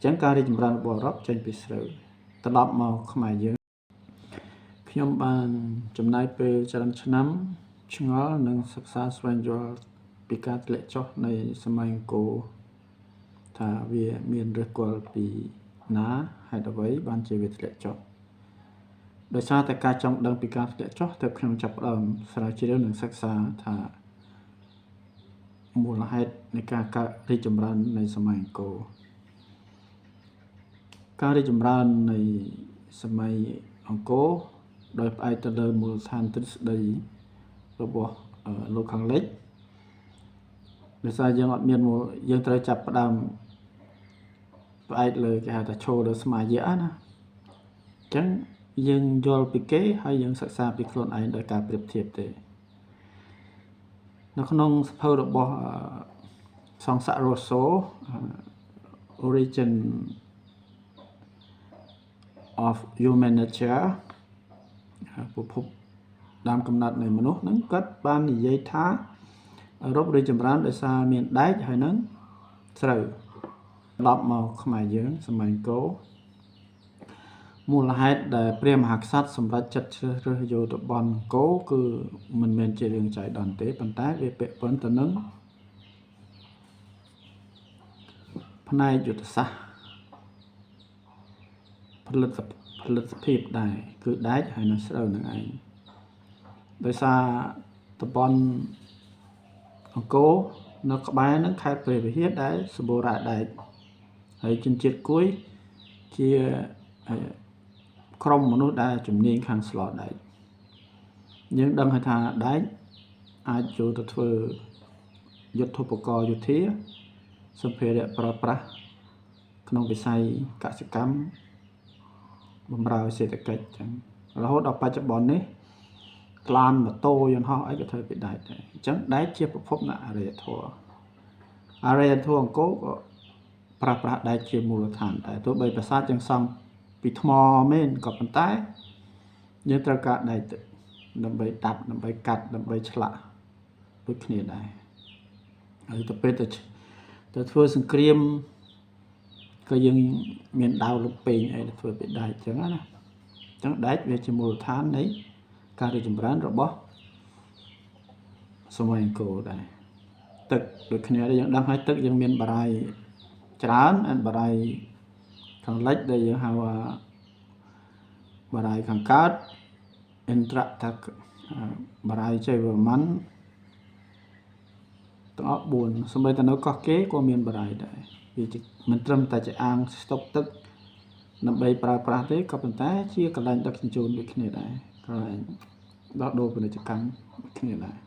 ចឹងការរីកចម្រើនរបស់អឺរ៉ុបចេញពីស្រូវត្រឡប់មកខ្មែរយើងខ្ញុំបានចំណាយពេលច្រើនឆ្នាំឆ្ងល់និងសិក្សាស្វែងយល់ពីការធ្លាក់ចុះនៃសម័យអង្គរថាវាមានឫសគល់ពីណាហេតុអ្វីបានជាវាធ្លាក់ចុះដោយសារតែការចង់ដឹងពីការធ្លាក់ចុះទើបខ្ញុំចាប់ផ្ដើមស្រាវជ្រាវនិងសិក្សាថាមូលហេតុនៃការកើតរីកចម្រើននៃសម័យអង្គរការរីកចម្រើននៃសម័យអង្គរដោយផ្អែកទៅលើមូលដ្ឋានទ្រឹស្ដីរបស់លោកខាងលិចដោយសារយើងអត់មានយើងត្រូវចាប់ផ្ដើមផ្អែកលើគេហៅថាឈរលើស្មារតីណាអញ្ចឹងយើងយល់ពីគេហើយយើងសិក្សាពីខ្លួនឯងដោយការប្រៀបធៀបទេនៅក្នុងសភៅរបស់សង្សាក់ Rousseau Origin of Human Nature ប្រភពដើមកំណត់នៃមនុស្សហ្នឹងគាត់បាននិយាយថាអឺរ៉ុបរីកចម្រើនដោយសារមានដែកហើយនឹងស្រូវឡប់មកខ្មែរយើងសម័យអង្គរមូលហេតុដែលព្រះមហាក្សត្រសម្រេចចិត្តជ្រើសរើសយកតំបន់អង្គរគឺមិនមែនជារឿងចៃដន្យទេប៉ុន្តែវាពាក់ព័ន្ធទៅនឹងផ្នែកយុទ្ធសាស្ត្រផលិតភាពដែរគឺដែកហើយនឹងស្រូវនឹងឯងដោយសារតំបន់អង្គរនៅក្បែរនឹងខេត្តព្រះវិហារដែលសម្បូររ៉ែដែកហើយជនជាតិគួយជាក្រុមមនុស្សដែលជំនាញខាងស្លដែកយើងដឹងថាដែកអាចចូលទៅធ្វើយុទ្ធឧបករណ៍យោធាសម្ភារៈប្រើប្រាស់ក្នុងវិស័យកសិកម្មបម្រើសេដ្ឋកិច្ចចឹងរហូតដល់បច្ចុប្បន្ននេះឡានម៉ូតូយន្តហោះអីក៏ធ្វើពីដែកដែរអញ្ចឹងដែកជាប្រភពនៃអរិយធម៌អង្គរក៏ប្រើប្រាស់ដែកជាមូលដ្ឋានដែរទោះបីប្រាសាទទាំងសង់ពីថ្មមែនក៏ប៉ុន្តែយើងត្រូវការដែកទៅដើម្បីដាប់ដើម្បីកាត់ដើម្បីឆ្លាក់ដូចគ្នាដែរហើយទៅពេលទៅធ្វើសង្គ្រាមក៏យើងមានដាវលុបពេងអីទៅធ្វើពីដែកអញ្ចឹងណាអញ្ចឹងដែកវាជាមូលដ្ឋាននៃការរីកចម្រើនរបស់សម័យអង្គរដែរទឹកដូចគ្នាដែលយើងដឹងហើយទឹកយើងមានបារាយណ៍ច្រើនបារាយណ៍ខាងលិចដែលយើងហៅថាបារាយណ៍ខាងកើតឥន្ទ្រតកបារាយណ៍ជ័យវរ្ម័នទាំងអស់4សូម្បីតែនៅកោះកេរក៏មានបារាយណ៍ដែរវាមិនត្រឹមតែជាអាងស្តុកទឹកដើម្បីប្រើប្រាស់ទេក៏ប៉ុន្តែជាកន្លែងដឹកជញ្ជូនដូចគ្នាដែរកន្លែងដោះដូរពាណិជ្ជកម្មដូចគ្នាដែរ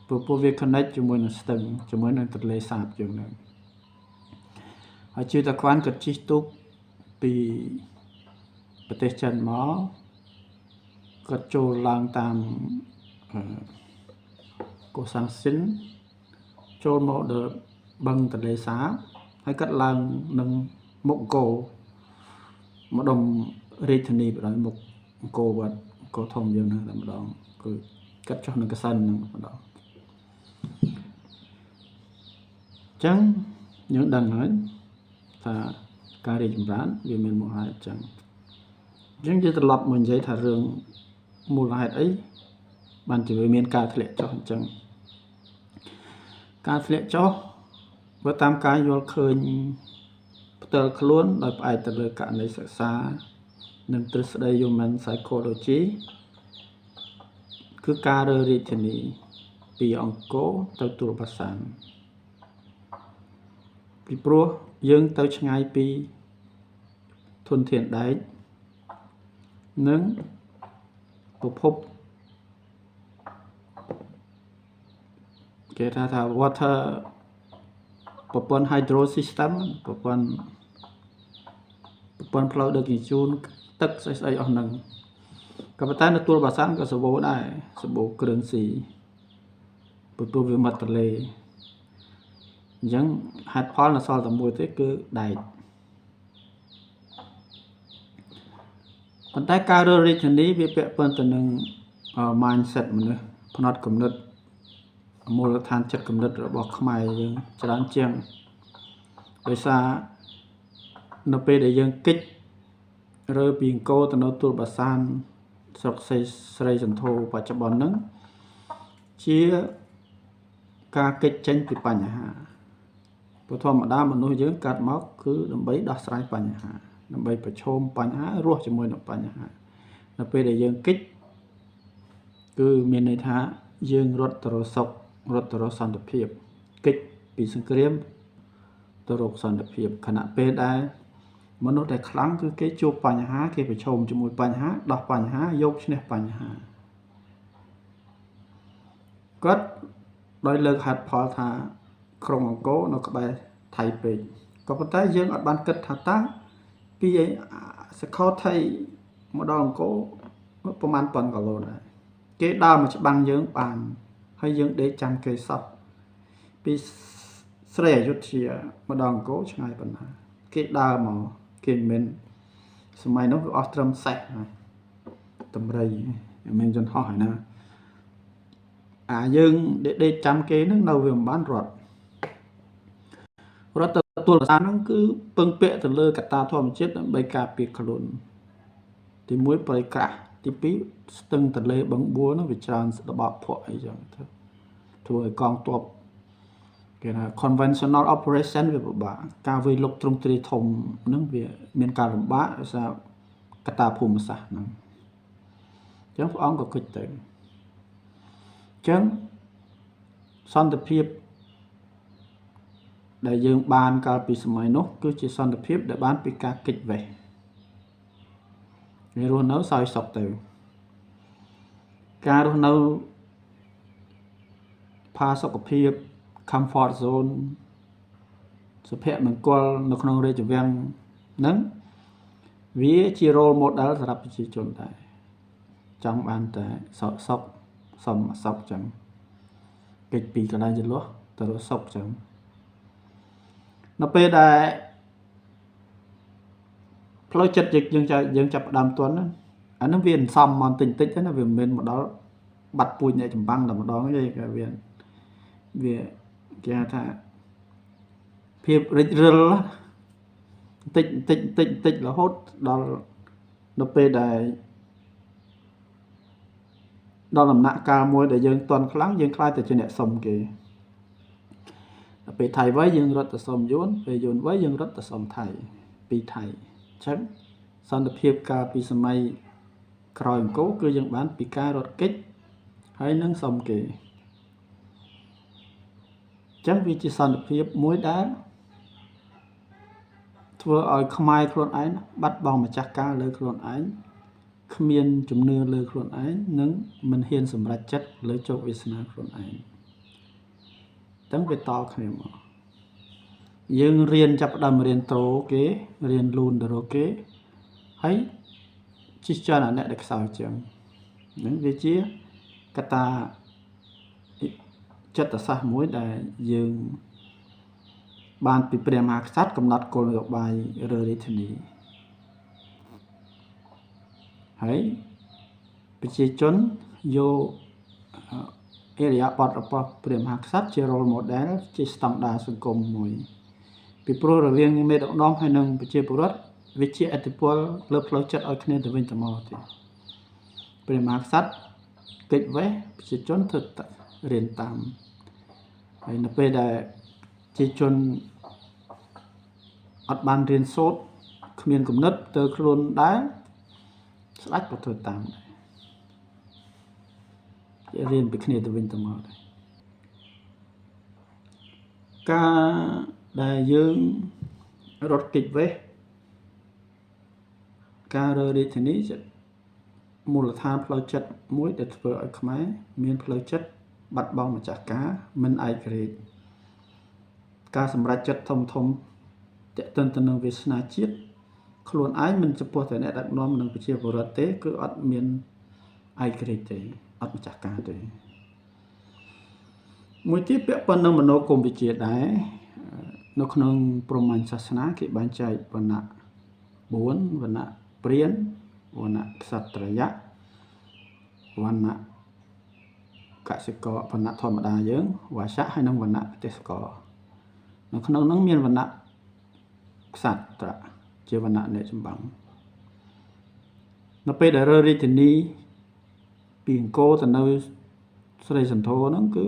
ព្រោះវា connect ជាមួយនឹងស្ទឹងជាមួយនឹងទន្លេសាបយើងហ្នឹងហើយជឿតាខ្វាន់ក៏ជិះទូកពីប្រទេសចិនមកគាត់ចូលឡើងតាមកូសាំងស៊ីនចូលមកដល់បឹងទន្លេសាបហើយគាត់ឡើងនឹងមុខអង្គរម្ដុំរាជធានីបណ្ដោយមុខអង្គរវត្តអង្គរធំយើងហ្នឹងតែម្ដងគឺកាត់ចុះនឹងកសិនហ្នឹងម្ដងអញ្ចឹងយើងដឹងហើយថាការរីកចម្រើនវាមានមូលហេតុអញ្ចឹងយើងត្រឡប់មកនិយាយថារឿងមូលហេតុអីបានជាវាមានការធ្លាក់ចុះអញ្ចឹងការធ្លាក់ចុះបើតាមការយល់ឃើញផ្ទាល់ខ្លួនដោយផ្អែកទៅលើករណីសិក្សានិងទ្រឹស្ដី Human Psychology គឺការរើរាជធានីពីអង្គរទៅទូរបាសានពីព្រោះយើងទៅឆ្ងាយពីធនធានដែកនិងប្រភពគេថា water ប្រព័ន្ធ hydro system ប្រព័ន្ធផ្លូវដឹកជញ្ជូនទឹកស្អីអស់ហ្នឹងក៏ប៉ុន្តែនៅទួលបាសានក៏សម្បូរដែរសម្បូរគ្រឿងស៊ីព្រោះវាមាត់ទន្លេអញ្ចឹងហេតុផលនៅសល់តែមួយទេគឺដែកប៉ុន្តែការរើរាជធានីវាពាក់ព័ន្ធទៅនឹង mindset មនុស្សផ្នត់គំនិតមូលដ្ឋានចិត្តគំនិតរបស់ខ្មែរយើងច្រើនជាងដោយសារ នៅពេលដែលយើងគិចរើពីអង្គរទៅនៅទួលបាសានស្រុកស្រីសន្ធោបច្ចុប្បន្នហ្នឹងជាការគិចចេញពីបញ្ហាព្រោះធម្មតាមនុស្សយើងកាត់មកគឺដើម្បីដោះស្រាយបញ្ហាដើម្បីប្រឈមបញ្ហារស់ជាមួយនឹងបញ្ហានៅពេលដែលយើងគិចគឺមានន័យថាយើងរត់ទៅរកសុខរត់ទៅរកសន្តិភាពគិចពីសង្គ្រាមទៅរកសន្តិភាពខណៈពេលដែលមនុស្សដែលខ្លាំងគឺគេជួបបញ្ហាគេប្រឈមជាមួយបញ្ហាដោះបញ្ហាយកឈ្នះបញ្ហាគាត់ដោយលើកហេតុផលថាក្រុងអង្គរនៅក្បែរថៃពេកក៏ប៉ុន្តែយើងអត់បានគិតថាតើពីសកលថៃមកដល់អង្គរប្រហែលប៉ុនគីឡូដែរគេដើរមកច្បាំងយើងបានហើយយើងដេកចាំគេសោះពីស្រីអយុធ្យាមកដល់អង្គរឆ្ងាយប៉ុណ្ណាគេដើរមកគេមិនសម័យនោះវាអស់ត្រឹមសេះហើយតម្រៃមិនយន្តហោះហើយណាយើងដេកចាំគេនឹងនៅវាមិនបានរត់ទទួលប្រសាហ្នឹងគឺពឹងពាក់ទៅលើកត្តាធម្មជាតិដើម្បីការពារខ្លួនទី1ប្រៃក្រាស់ទី2ស្ទឹងទន្លេបឹងបួរហ្នឹងវាច្រើនដបភក់អីចឹងធ្វើឲ្យកងទ័ពគេថា conventional operation វាពិបាកការវាយលុកទ្រង់ទ្រាយធំហ្នឹងវាមានការលំបាកដោយសារកត្តាភូមិសាស្ត្រហ្នឹងអញ្ចឹងព្រះអង្គក៏គិតទៅអញ្ចឹងសន្តិភាពដែលយើងបានកាលពីសម័យនោះគឺជាសន្តិភាពដែលបានពីការគេចវេះគេរស់នៅសោយសុខទៅការរស់នៅផាសុខភាព comfort zone សុភមង្គលនៅក្នុងរាជវាំងហ្នឹងវាជា role model សម្រាប់ប្រជាជនដែរចង់បានតែសុខសមសុខចឹងគេចពីកន្លែងចន្លោះទៅរកសុខចឹងនៅពេលដែលផ្លូវចិត្តយើងចាប់ផ្ដើមទន់អានឹងវាសំមកតិចតិចណាវាមិនមែនមកដល់បាត់ពូជអ្នកចម្បាំងតែម្ដងទេគេវាគេថាភាពរិចរិលតិចរហូតដល់នៅពេលដែលដល់ដំណាក់កាលមួយដែលយើងទន់ខ្លាំងយើងខ្លាចតែជាអ្នកសុំគេដល់ពេលថៃវ័យយើងរត់ទៅសុំយួនពេលយួនវ័យយើងរត់ទៅសុំថៃពីថៃអញ្ចឹងសន្តិភាពកាលពីសម័យក្រោយអង្គរគឺយើងបានពីការរត់គេចហើយនឹងសុំគេអញ្ចឹងវាជាសន្តិភាពមួយដែលធ្វើឲ្យខ្មែរខ្លួនឯងបាត់បង់ម្ចាស់ការលើខ្លួនឯងគ្មានជំនឿលើខ្លួនឯងនិងមិនហ៊ានសម្រេចចិត្តលើជោគវាសនាខ្លួនឯងទាំងវាតគ្នាមកយើងរៀនចាប់ផ្ដើមរៀនត្រូគេរៀនលូនទៅរកគេហើយជិះជាន់អាអ្នកដែលខ្សោយជាងហ្នឹងវាជាកត្តាចិត្តសាស្ត្រមួយដែលយើងបានពីព្រះមហាក្សត្រកំណត់គោលនយោបាយរើរាជធានីហើយប្រជាជនយកអេរិយាបថរបស់ព្រះមហាក្សត្រជា role model ជាស្តង់ដារសង្គមមួយពីព្រោះរវាងមេដឹកនាំហើយនិងប្រជាពលរដ្ឋវាជាឥទ្ធិពលលើផ្លូវចិត្តឲ្យគ្នាទៅវិញទៅមកទៀតព្រះមហាក្សត្រកិច្ចវេះប្រជាជនធ្វើរៀនតាមហើយនៅពេលដែលប្រជាជនអត់បានរៀនសូត្រគ្មានគំនិតទៅខ្លួនដែរស្ដេចក៏ធ្វើតាមដែររៀនពីគ្នាទៅវិញទៅមកដែរការដែលយើងរត់គេចវេះការរើរាជធានីមូលដ្ឋានផ្លូវចិត្តមួយដែលធ្វើឲ្យខ្មែរមានផ្លូវចិត្តបាត់បង់ម្ចាស់ការមិនឯករាជ្យការសម្រេចចិត្តធំតាក់ទិនទៅនឹងវាសនាជាតិខ្លួនឯងមិនចំពោះតែអ្នកដឹកនាំនិងប្រជាពលរដ្ឋទេគឺអត់មានឯករាជ្យទេអត់ម្ចាស់ការទេមួយទៀតពាក់ព័ន្ធនឹងមនោគមវិជ្ជាដែរនៅក្នុងព្រហ្មញ្ញសាសនាគេបែងចែកវណ្ណៈ4វណ្ណៈព្រានវណ្ណៈក្សត្រយៈវណ្ណៈកសិករវណ្ណៈធម្មតាយើងវាសៈហើយនិងវណ្ណៈទេសករនៅក្នុងនោះមានវណ្ណៈក្សត្រ ជាវណ្ណៈអ្នកចម្បាំងនៅពេលដែលរើរាជធានីពីអង្គរទៅនៅស្រីសន្ធរហ្នឹងគឺ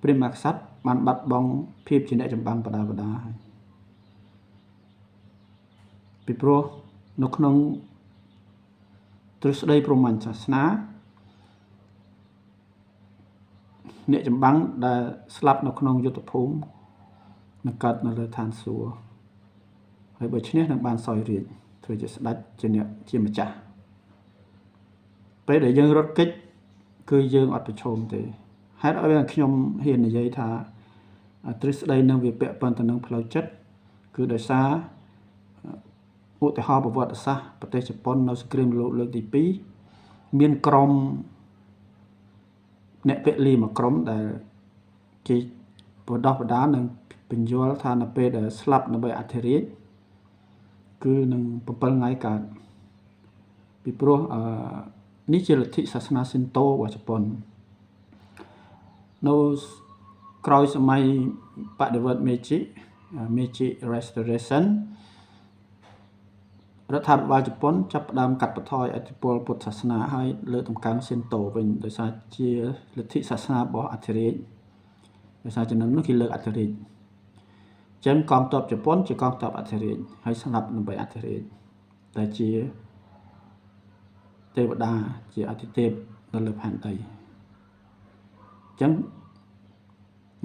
ព្រះមហាក្សត្របានបាត់បង់ភាពជាអ្នកចម្បាំងបដាហើយពីព្រោះនៅក្នុងទ្រឹស្ដីព្រហ្មញ្ញសាសនាអ្នកចម្បាំងដែលស្លាប់នៅក្នុងយុទ្ធភូមិនឹងកើតនៅលើឋានសួគ៌ហើយបើឈ្នះនឹងបានសោយរាជ្យធ្វើជាស្ដេចជាអ្នកជាម្ចាស់ពេលដែលយើងរត់គេចគឺយើងអត់ប្រឈមទេហេតុអីបានខ្ញុំហ៊ាននិយាយថាទ្រឹស្ដីនឹងវាពាក់ព័ន្ធទៅនឹងផ្លូវចិត្តគឺដោយសារឧទាហរណ៍ប្រវត្តិសាស្ត្រប្រទេសជប៉ុននៅសង្គ្រាមលោកលើកទី2មានក្រុមអ្នកពលីមួយក្រុមដែលគេបដោះបដានឹងបញ្យល់ថានៅពេលដែលស្លាប់ដើម្បីអធិរាជគឺនឹង7ថ្ងៃកើតពីព្រោះនេះជាលទ្ធិសាសនាស៊ីនតូរបស់ជប៉ុននៅក្រោយសម័យបដិវត្តន៍Meiji Restoration រដ្ឋាភិបាលជប៉ុនចាប់ផ្ដើមកាត់បន្ថយឥទ្ធិពលពុទ្ធសាសនាហើយលើកតម្កើងស៊ីនតូវិញដោយសារជាលទ្ធិសាសនារបស់អធិរាជដោយសារចំណុចនោះគេលើកអធិរាជចឹងកងទ័ពជប៉ុនជាកងទ័ពអធិរាជហើយស្លាប់ដើម្បីអធិរាជតែជាទេវតាជាអធិទេពនៅលើផែនដីចឹង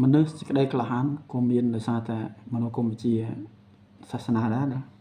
មនុស្សសេចក្តីក្លាហានក៏មានដោយសារតែមនោគមវិជ្ជាសាសនាដែរណា